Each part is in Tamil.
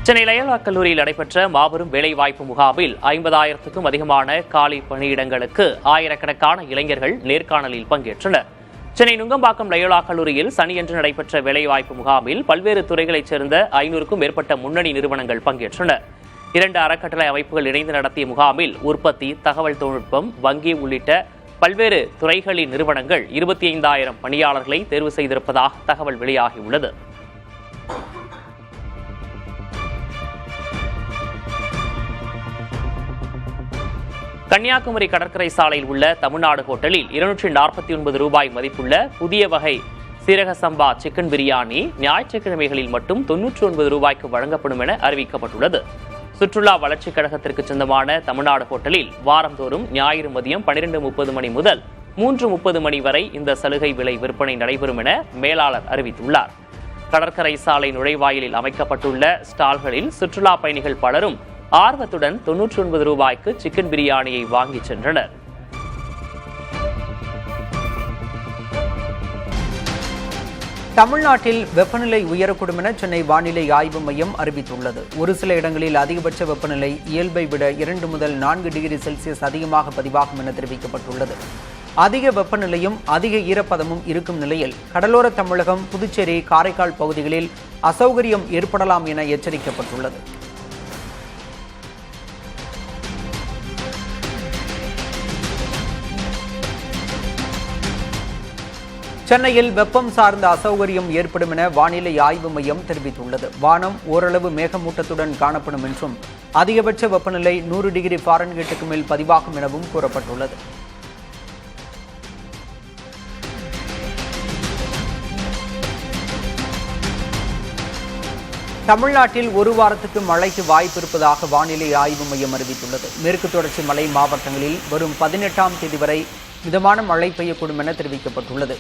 சென்னை லயோலா கல்லூரியில் நடைபெற்ற மாபெரும் வேலைவாய்ப்பு முகாமில் 50,000க்கும் அதிகமான காலி பணியிடங்களுக்கு ஆயிரக்கணக்கான இளைஞர்கள் நேர்காணலில் பங்கேற்றனர். சென்னை நுங்கம்பாக்கம் லயோலா கல்லூரியில் சனியன்று நடைபெற்ற வேலைவாய்ப்பு முகாமில் பல்வேறு துறைகளைச் சேர்ந்த 500க்கும் மேற்பட்ட முன்னணி நிறுவனங்கள் பங்கேற்றன. 2 அறக்கட்டளை அமைப்புகள் இணைந்து நடத்திய முகாமில் உற்பத்தி, தகவல் தொழில்நுட்பம், வங்கி உள்ளிட்ட பல்வேறு துறைகளின் நிறுவனங்கள் 25,000 பணியாளர்களை தேர்வு செய்திருப்பதாக தகவல் வெளியாகியுள்ளது. கன்னியாகுமரி கடற்கரை சாலையில் உள்ள தமிழ்நாடு ஹோட்டலில் 249 ரூபாய் மதிப்புள்ள புதிய வகை சீரக சம்பா சிக்கன் பிரியாணி ஞாயிற்றுக்கிழமைகளில் மட்டும் 99 ரூபாய்க்கு வழங்கப்படும் என அறிவிக்கப்பட்டுள்ளது. சுற்றுலா வளர்ச்சிக் கழகத்திற்கு சொந்தமான தமிழ்நாடு ஹோட்டலில் வாரந்தோறும் ஞாயிறு மதியம் 12:30 மணி முதல் 3:30 மணி வரை இந்த சலுகை விலை விற்பனை நடைபெறும் என மேலாளர் அறிவித்துள்ளார். கடற்கரை சாலை நுழைவாயிலில் அமைக்கப்பட்டுள்ள ஸ்டால்களில் சுற்றுலா பயணிகள் பலரும் ஆர்வத்துடன் 99 ரூபாய்க்கு சிக்கன் பிரியாணியை வாங்கி சென்றனர். தமிழ்நாட்டில் வெப்பநிலை உயரக்கூடும் என சென்னை வானிலை ஆய்வு மையம் அறிவித்துள்ளது. ஒரு சில இடங்களில் அதிகபட்ச வெப்பநிலை இயல்பை விட 2 முதல் 4 டிகிரி செல்சியஸ் அதிகமாக பதிவாகும் என தெரிவிக்கப்பட்டுள்ளது. அதிக வெப்பநிலையும் அதிக ஈரப்பதமும் இருக்கும் நிலையில் கடலோர தமிழகம், புதுச்சேரி, காரைக்கால் பகுதிகளில் அசௌகரியம் ஏற்படலாம் என எச்சரிக்கப்பட்டுள்ளது. சென்னையில் வெப்பம் சார்ந்த அசௌகரியம் ஏற்படும் என வானிலை ஆய்வு மையம் தெரிவித்துள்ளது. வானம் ஓரளவு மேகமூட்டத்துடன் காணப்படும் என்றும் அதிகபட்ச வெப்பநிலை 100 டிகிரி ஃபாரன்ஹீட்டுக்கு மேல் பதிவாகும் எனவும் கூறப்பட்டுள்ளது. தமிழ்நாட்டில் ஒரு வாரத்துக்கு மழைக்கு வாய்ப்பு இருப்பதாக வானிலை ஆய்வு மையம் அறிவித்துள்ளது. மேற்கு தொடர்ச்சி மலை மாவட்டங்களில் வரும் 18ஆம் தேதி வரை மிதமான மழை பெய்யக்கூடும் என தெரிவிக்கப்பட்டுள்ளது.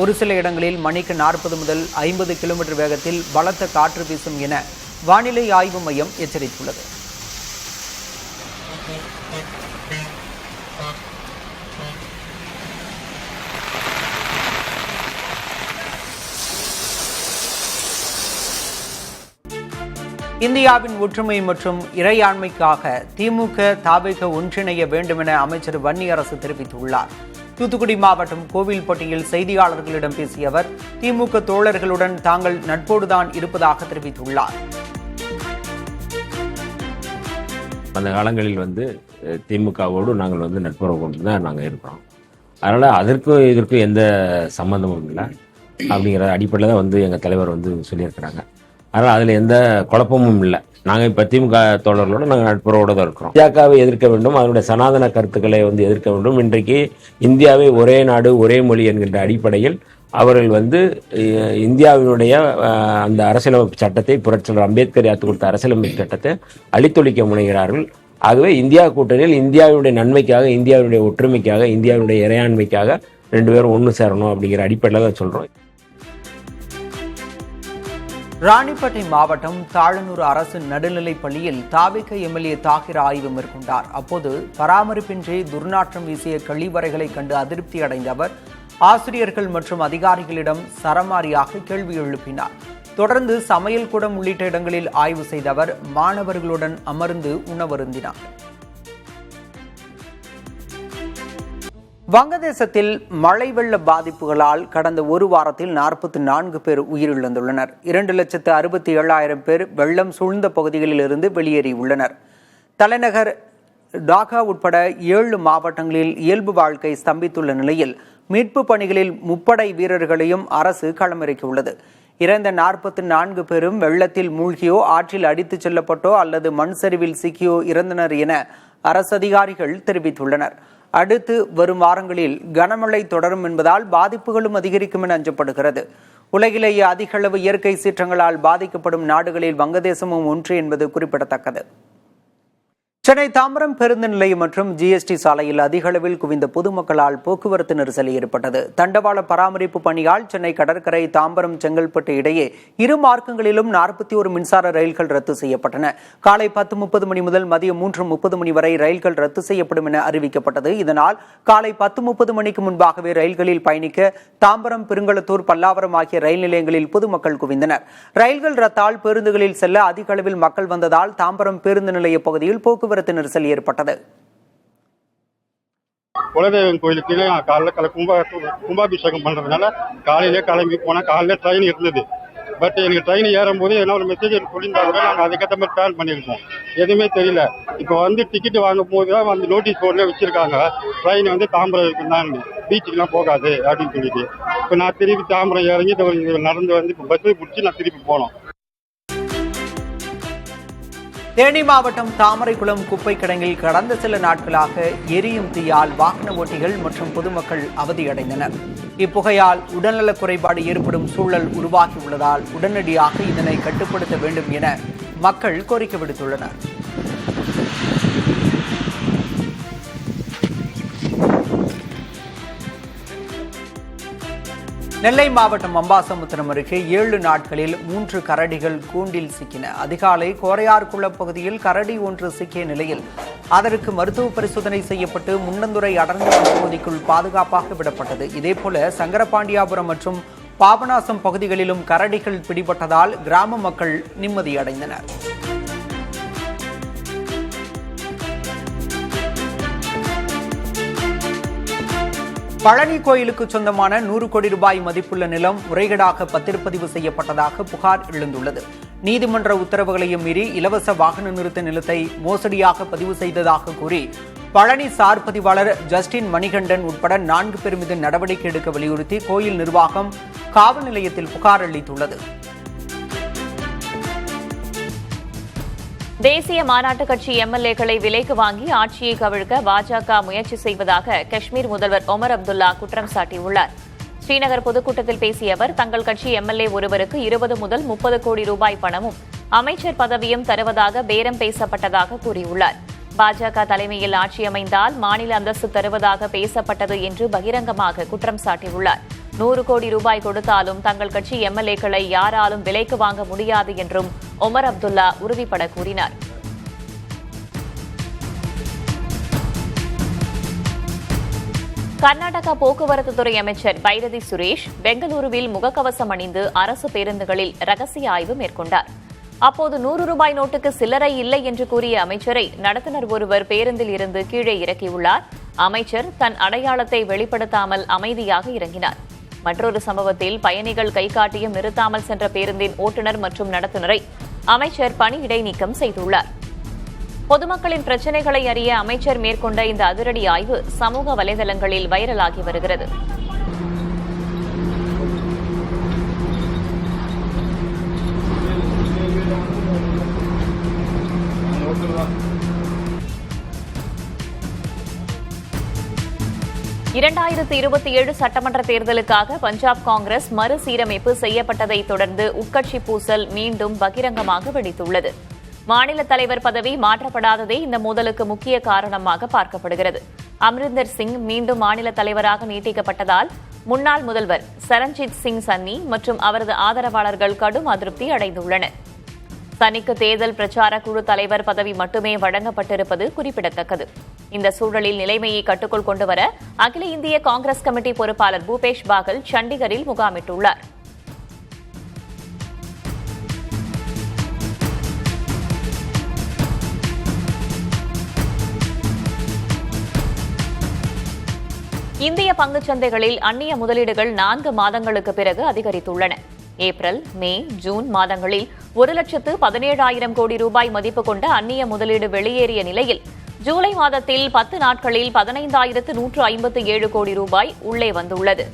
ஒரு சில இடங்களில் மணிக்கு 40 முதல் 50 கிலோமீட்டர் வேகத்தில் பலத்த காற்று வீசும் என வானிலை ஆய்வு மையம் எச்சரித்துள்ளது. இந்தியாவின் ஒற்றுமை மற்றும் இறையாண்மைக்காக திமுக, தவிக ஒன்றிணைய வேண்டும் என அமைச்சர் வன்னியரசு தெரிவித்துள்ளார். தூத்துக்குடி மாவட்டம் கோவில்பட்டியில் செய்தியாளர்களிடம் பேசிய அவர், திமுக தோழர்களுடன் தாங்கள் நட்போடுதான் இருப்பதாக தெரிவித்துள்ளார். அந்த காலங்களில் திமுகவோடு நாங்கள் நட்புறவு கொண்டு தான் நாங்கள் இருக்கிறோம். அதனால் அதற்கும் இதற்கும் எந்த சம்மந்தமும் இல்லை அப்படிங்கிற அடிப்படையில் தான் எங்கள் தலைவர் சொல்லியிருக்கிறாங்க. அதனால் அதில் எந்த குழப்பமும் இல்லை. நாங்கள் இப்போ திமுக தோழர்களோடு நாங்கள் நட்புறவோடு தான் இருக்கிறோம். பாஜகவை எதிர்க்க வேண்டும், அதனுடைய சனாதன கருத்துக்களை எதிர்க்க வேண்டும். இன்றைக்கு இந்தியாவை ஒரே நாடு ஒரே மொழி என்கின்ற அடிப்படையில் அவர்கள் இந்தியாவினுடைய அந்த அரசியலமைப்பு சட்டத்தை புரட்சியாளர் அம்பேத்கர் யாத்து கொடுத்த அரசியலமைப்பு சட்டத்தை அழித்தொழிக்க முனைகிறார்கள். ஆகவே இந்தியா கூட்டணியில் இந்தியாவினுடைய நன்மைக்காக, இந்தியாவினுடைய ஒற்றுமைக்காக, இந்தியாவினுடைய இறையாண்மைக்காக 2 பேரும் ஒன்று சேரணும் அப்படிங்கிற அடிப்படையில் தான் சொல்கிறோம். ராணிப்பேட்டை மாவட்டம் தாழனூர் அரசு நடுநிலைப் பள்ளியில் தவிக எம்எல்ஏ தாகிர் ஆய்வு மேற்கொண்டார். அப்போது பராமரிப்பின்றி துர்நாற்றம் வீசிய கழிவறைகளை கண்டு அதிருப்தி அடைந்த அவர் ஆசிரியர்கள் மற்றும் அதிகாரிகளிடம் சரமாரியாக கேள்வி எழுப்பினார். தொடர்ந்து சமையல் கூடம் உள்ளிட்ட இடங்களில் ஆய்வு செய்த அவர் மாணவர்களுடன் அமர்ந்து உணவருந்தினார். வங்கதேசத்தில் மழை வெள்ள பாதிப்புகளால் கடந்த ஒரு வாரத்தில் 44 பேர் உயிரிழந்துள்ளனர். 2,67,000 பேர் வெள்ளம் சூழ்ந்த பகுதிகளில் இருந்து வெளியேறியுள்ளனர். தலைநகர் டாக்கா உட்பட 7 மாவட்டங்களில் இயல்பு வாழ்க்கை ஸ்தம்பித்துள்ள நிலையில் மீட்பு பணிகளில் முப்படை வீரர்களையும் அரசு களமிறக்கியுள்ளது. இறந்த 44 பேரும் வெள்ளத்தில் மூழ்கியோ, ஆற்றில் அடித்துச் செல்லப்பட்டோ அல்லது மண் சரிவில் சிக்கியோ இறந்தனர் என அரசு அதிகாரிகள் தெரிவித்துள்ளனர். அடுத்து வரும் வாரங்களில் கனமழை தொடரும் என்பதால் பாதிப்புகளும் அதிகரிக்கும் என அஞ்சப்படுகிறது. உலகிலேயே அதிக அளவு இயற்கை சீற்றங்களால் பாதிக்கப்படும் நாடுகளில் வங்கதேசமும் ஒன்று என்பது குறிப்பிடத்தக்கது. சென்னை தாம்பரம் பேருந்து நிலையம் மற்றும் ஜிஎஸ்டி சாலையில் அதிக அளவில் குவிந்த பொதுமக்களால் போக்குவரத்து நெரிசல் ஏற்பட்டது. தண்டவாள பராமரிப்பு பணியால் சென்னை கடற்கரை தாம்பரம் செங்கல்பட்டு இடையே இரு மார்க்கங்களிலும் 41 மின்சார ரயில்கள் ரத்து செய்யப்பட்டன. காலை 10:30 மணி முதல் மதியம் 3:30 மணி வரை ரயில்கள் ரத்து செய்யப்படும் என அறிவிக்கப்பட்டது. இதனால் காலை 10:30 மணிக்கு முன்பாகவே ரயில்களில் பயணிக்க தாம்பரம், பெருங்களத்தூர், பல்லாவரம் ஆகிய ரயில் நிலையங்களில் பொதுமக்கள் குவிந்தனர். ரயில்கள் ரத்தால் பேருந்துகளில் செல்ல அதிக அளவில் மக்கள் வந்ததால் தாம்பரம் பேருந்து நிலைய பகுதியில் போக்குவரத்து நெரிசல் ஏற்பட்டது. குலதெய்வம் கோயிலுக்கு காலைல கும்பாபிஷேகம் பண்றதுனால காலையிலே கிளம்பி போனா காலையில ட்ரெயின் இருந்தது. பட் எனக்கு ட்ரெயின் ஏறும் போது என்ன ஒரு மெசேஜ் சொல்லியிருந்தாங்க, நாங்கள் அதுக்கேற்ற மாதிரி பிளான் பண்ணியிருக்கோம். எதுவுமே தெரியல. இப்போ வந்து டிக்கெட் வாங்கும் போது தான் வந்து நோட்டீஸ் போர்டில் வச்சிருக்காங்க, ட்ரெயின் வந்து தாம்பரம் இருக்குதான், பீச்சுக்கெல்லாம் போகாது அப்படின்னு சொல்லிட்டு. இப்போ நான் திருப்பி தாம்பரம் இறங்கி நடந்து வந்து இப்போ பஸ்ஸை பிடிச்சி நான் திருப்பி போனோம். தேனி மாவட்டம் தாமரைக்குளம் குப்பை கிடங்கில் கடந்த சில நாட்களாக எரியும் தீயால் வாகன ஓட்டிகள் மற்றும் பொதுமக்கள் அவதியடைந்தனர். இப்புகையால் உடல்நலக் குறைபாடு ஏற்படும் சூழல் உருவாகியுள்ளதால் உடனடியாக இதனை கட்டுப்படுத்த வேண்டும் என மக்கள் கோரிக்கை விடுத்துள்ளனர். நெல்லை மாவட்டம் அம்பாசமுத்திரம் அருகே 7 நாட்களில் 3 கரடிகள் கூண்டில் சிக்கின. அதிகாலை கோரையார்குளம் பகுதியில் கரடி ஒன்று சிக்கிய நிலையில் அதற்கு மருத்துவ பரிசோதனை செய்யப்பட்டு முன்னந்துறை அடர்ந்த பகுதிக்குள் பாதுகாப்பாக விடப்பட்டது. இதேபோல சங்கரபாண்டியாபுரம் மற்றும் பாபநாசம் பகுதிகளிலும் கரடிகள் பிடிபட்டதால் கிராம மக்கள் நிம்மதியடைந்தனர். பழனி கோயிலுக்கு சொந்தமான 100 கோடி ரூபாய் மதிப்புள்ள நிலம் முறைகேடாக பத்திரப்பதிவு செய்யப்பட்டதாக புகார் எழுந்துள்ளது. நீதிமன்ற உத்தரவுகளையும் மீறி இலவச வாகன நிறுத்த நிலத்தை மோசடியாக பதிவு செய்ததாக கூறி பழனி சார் பதிவாளர் ஜஸ்டின் மணிகண்டன் உட்பட 4 பேர் மீது நடவடிக்கை எடுக்க வலியுறுத்தி கோயில் நிர்வாகம் காவல் நிலையத்தில் புகார் அளித்துள்ளது. தேசிய மாநாட்டுக் கட்சி எம்எல்ஏக்களை விலைக்கு வாங்கி ஆட்சியை கவிழ்க்க பாஜக முயற்சி செய்வதாக காஷ்மீர் முதல்வர் ஒமர் அப்துல்லா குற்றம் சாட்டியுள்ளார். ஸ்ரீநகர் பொதுக்கூட்டத்தில் பேசிய அவர், தங்கள் கட்சி எம்எல்ஏ ஒருவருக்கு 20 முதல் 30 கோடி ரூபாய் பணமும் அமைச்சர் பதவியும் தருவதாக பேரம் பேசப்பட்டதாக கூறியுள்ளார். பாஜக தலைமையில் ஆட்சி அமைந்தால் மாநில அந்தஸ்து தருவதாக பேசப்பட்டது என்று பகிரங்கமாக குற்றம் சாட்டியுள்ளார். 100 கோடி ரூபாய் கொடுத்தாலும் தங்கள் கட்சி எம்எல்ஏக்களை யாராலும் விலைக்கு வாங்க முடியாது என்றும் ஒமர் அப்துல்லா உறுதிபட கூறினார். கர்நாடகா போக்குவரத்து துறை அமைச்சர் பைரதி சுரேஷ் பெங்களூருவில் முகக்கவசம் அணிந்து அரசு பேருந்துகளில் ரகசிய ஆய்வு மேற்கொண்டார். அப்போது 100 ரூபாய் நோட்டுக்கு சில்லறை இல்லை என்று கூறிய அமைச்சரை நடத்துனர் ஒருவர் பேருந்தில் இருந்து கீழே இறக்கியுள்ளார். அமைச்சர் தன் அடையாளத்தை வெளிப்படுத்தாமல் அமைதியாக இறங்கினார். மற்றொரு சம்பவத்தில் பயணிகள் கைகாட்டியும் நிறுத்தாமல் சென்ற பேருந்தின் ஓட்டுநர் மற்றும் நடத்துனரை அமைச்சர் பணி இடைநீக்கம் செய்துள்ளார். பொதுமக்களின் பிரச்சினைகளை அறிய அமைச்சர் மேற்கொண்ட இந்த அதிரடி ஆய்வு சமூக வலைதளங்களில் வைரலாகி வருகிறது. இரண்டாயிரத்து 27 சட்டமன்ற தேர்தலுக்காக பஞ்சாப் காங்கிரஸ் மறுசீரமைப்பு செய்யப்பட்டதை தொடர்ந்து உட்கட்சி பூசல் மீண்டும் பகிரங்கமாக வெடித்துள்ளது. மாநில தலைவர் பதவி மாற்றப்படாததே இந்த மோதலுக்கு முக்கிய காரணமாக பார்க்கப்படுகிறது. அம்ரிந்தர் சிங் மீண்டும் மாநில தலைவராக நீட்டிக்கப்பட்டதால் முன்னாள் முதல்வர் சரண்ஜித் சிங் சன்னி மற்றும் அவரது ஆதரவாளர்கள் கடும் அதிருப்தி அடைந்துள்ளனர். சன்னிக்கு தேர்தல் பிரச்சார குழு தலைவர் பதவி மட்டுமே வழங்கப்பட்டிருப்பது குறிப்பிடத்தக்கது. இந்த சூழலில் நிலைமையை கட்டுக்குள் கொண்டுவர அகில இந்திய காங்கிரஸ் கமிட்டி பொறுப்பாளர் பூபேஷ் பாகல் சண்டிகரில் முகாமிட்டுள்ளார். இந்திய பங்குச்சந்தைகளில் அந்நிய முதலீடுகள் 4 மாதங்களுக்கு பிறகு அதிகரித்துள்ளன. ஏப்ரல், மே, ஜூன் மாதங்களில் 1,17,000 கோடி ரூபாய் மதிப்பு கொண்ட அந்நிய முதலீடு வெளியேறிய நிலையில் ஜூலை மாதத்தில் 10 நாட்களில் 15,157 கோடி ரூபாய் உள்ளே வந்துள்ளது.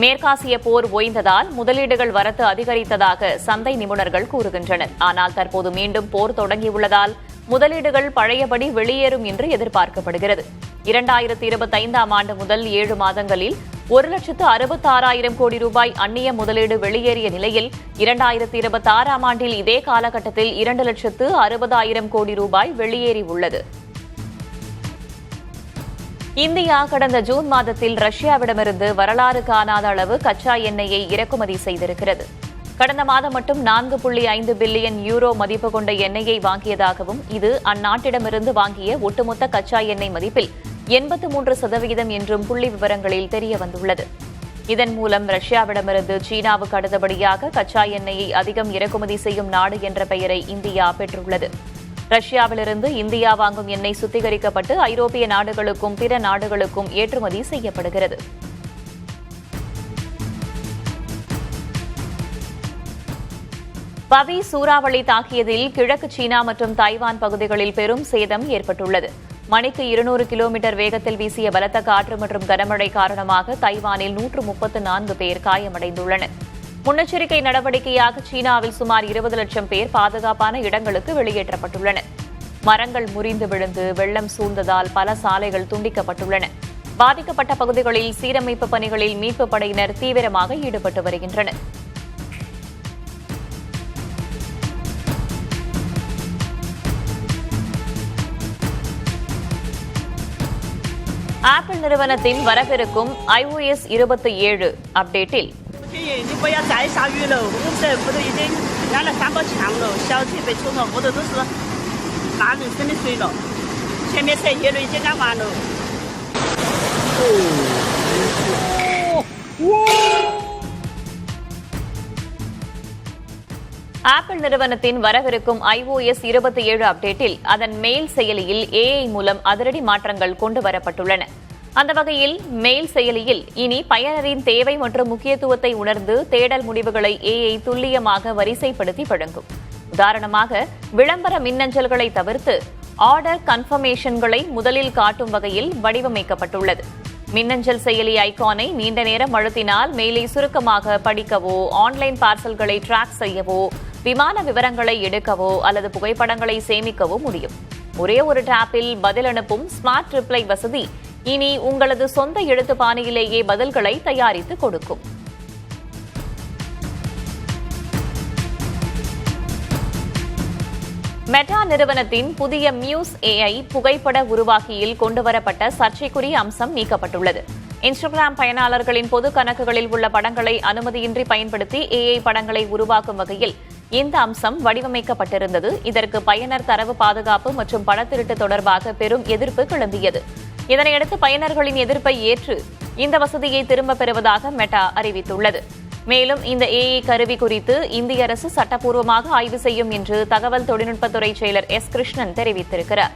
மேற்காசிய போர் ஓய்ந்ததால் முதலீடுகள் வரத்து அதிகரித்ததாக சந்தை நிபுணர்கள் கூறுகின்றனர். ஆனால் தற்போது மீண்டும் போர் தொடங்கியுள்ளதால் முதலீடுகள் பழையபடி வெளியேறும் என்று எதிர்பார்க்கப்படுகிறது. 2025ஆம் ஆண்டு முதல் 7 மாதங்களில் 1,66,000 கோடி ரூபாய் அந்நிய முதலீடு வெளியேறிய நிலையில் 2026ஆம் ஆண்டில் இதே காலகட்டத்தில் 2,60,000 கோடி ரூபாய் வெளியேறியுள்ளது. இந்தியா கடந்த ஜூன் மாதத்தில் ரஷ்யாவிடமிருந்து வரலாறு காணாத அளவு கச்சா எண்ணெயை இறக்குமதி செய்திருக்கிறது. கடந்த மாதம் மட்டும் 4.5 பில்லியன் யூரோ மதிப்பு கொண்ட எண்ணெயை வாங்கியதாகவும் இது அந்நாட்டிடமிருந்து வாங்கிய ஒட்டுமொத்த கச்சா எண்ணெய் மதிப்பில் 83% என்றும் புள்ளி விவரங்களில் தெரியவந்துள்ளது. இதன் மூலம் ரஷ்யாவிடமிருந்து சீனாவுக்கு அடுத்தபடியாக கச்சா எண்ணெயை அதிகம் இறக்குமதி செய்யும் நாடு என்ற பெயரை இந்தியா பெற்றுள்ளது. ரஷ்யாவிலிருந்து இந்தியா வாங்கும் எண்ணெய் சுத்திகரிக்கப்பட்டு ஐரோப்பிய நாடுகளுக்கும் பிற நாடுகளுக்கும் ஏற்றுமதி செய்யப்படுகிறது. பவி சூறாவளி தாக்கியதில் கிழக்கு சீனா மற்றும் தைவான் பகுதிகளில் பெரும் சேதம் ஏற்பட்டுள்ளது. மணிக்கு 200 கிலோமீட்டர் வேகத்தில் வீசிய பலத்த காற்று மற்றும் கனமழை காரணமாக தைவானில் 134 பேர் காயமடைந்துள்ளனர். முன்னெச்சரிக்கை நடவடிக்கையாக சீனாவில் சுமார் 20 லட்சம் பேர் பாதுகாப்பான இடங்களுக்கு வெளியேற்றப்பட்டுள்ளனர். மரங்கள் முறிந்து விழுந்து வெள்ளம் சூழ்ந்ததால் பல சாலைகள் துண்டிக்கப்பட்டுள்ளன. பாதிக்கப்பட்ட பகுதிகளில் சீரமைப்பு பணிகளில் மீட்புப் படையினர் தீவிரமாக ஈடுபட்டு வருகின்றனர். ஆப்பிள் நிறுவனத்தின் வரவிருக்கும் iOS 27 அப்டேட்டில்你不要再下雨了，我们这屋头已经染了3包墙了，小区被冲了，屋头都是大人生的水了，前面车叶都已经干完了。ஆப்பிள் நிறுவனத்தின் வரவிருக்கும் iOS 27 அப்டேட்டில் அதன் மெயில் செயலியில் AI மூலம் அதிரடி மாற்றங்கள் கொண்டு வரப்பட்டுள்ளன. அந்த வகையில் மெயில் செயலியில் இனி பயனரின் தேவை மற்றும் முக்கியத்துவத்தை உணர்ந்து தேடல் முடிவுகளை AI துல்லியமாக வரிசைப்படுத்தி வழங்கும். உதாரணமாக, விளம்பர மின்னஞ்சல்களை தவிர்த்து ஆர்டர் கன்ஃபர்மேஷன்களை முதலில் காட்டும் வகையில் வடிவமைக்கப்பட்டுள்ளது. மின்னஞ்சல் செயலி ஐகானை நீண்ட நேரம் அழுத்தினால் மெயிலை சுருக்கமாக படிக்கவோ, ஆன்லைன் பார்சல்களை டிராக் செய்யவோ, விமான விவரங்களை எடுக்கவோ அல்லது புகைப்படங்களை சேமிக்கவோ முடியும். ஒரே ஒரு டேப்பில் பதில் அனுப்பும் ஸ்மார்ட் ரிப்ளை வசதி இனி உங்களது சொந்த எழுத்து பாணியிலேயே பதில்களை தயாரித்து கொடுக்கும். மெட்டா நிறுவனத்தின் புதிய மியூஸ் AI புகைப்பட உருவாக்கியில் கொண்டுவரப்பட்ட சர்ச்சைக்குரிய அம்சம் நீக்கப்பட்டுள்ளது. இன்ஸ்டாகிராம் பயனாளர்களின் பொது கணக்குகளில் உள்ள படங்களை அனுமதியின்றி பயன்படுத்தி AI படங்களை உருவாக்கும் வகையில் இந்த அம்சம் வடிவமைக்கப்பட்டிருந்தது. இதற்கு பயனர் தரவு பாதுகாப்பு மற்றும் பணத்திருட்டு தொடர்பாக பெரும் எதிர்ப்பு கிளம்பியது. இதனையடுத்து பயனர்களின் எதிர்ப்பை ஏற்று இந்த வசதியை திரும்பப் பெறுவதாக மெட்டா அறிவித்துள்ளது. மேலும் இந்த AI கருவி குறித்து இந்திய அரசு சட்டப்பூர்வமாக ஆய்வு செய்யும் என்று தகவல் தொழில்நுட்பத்துறை செயலர் S. கிருஷ்ணன் தெரிவித்திருக்கிறார்.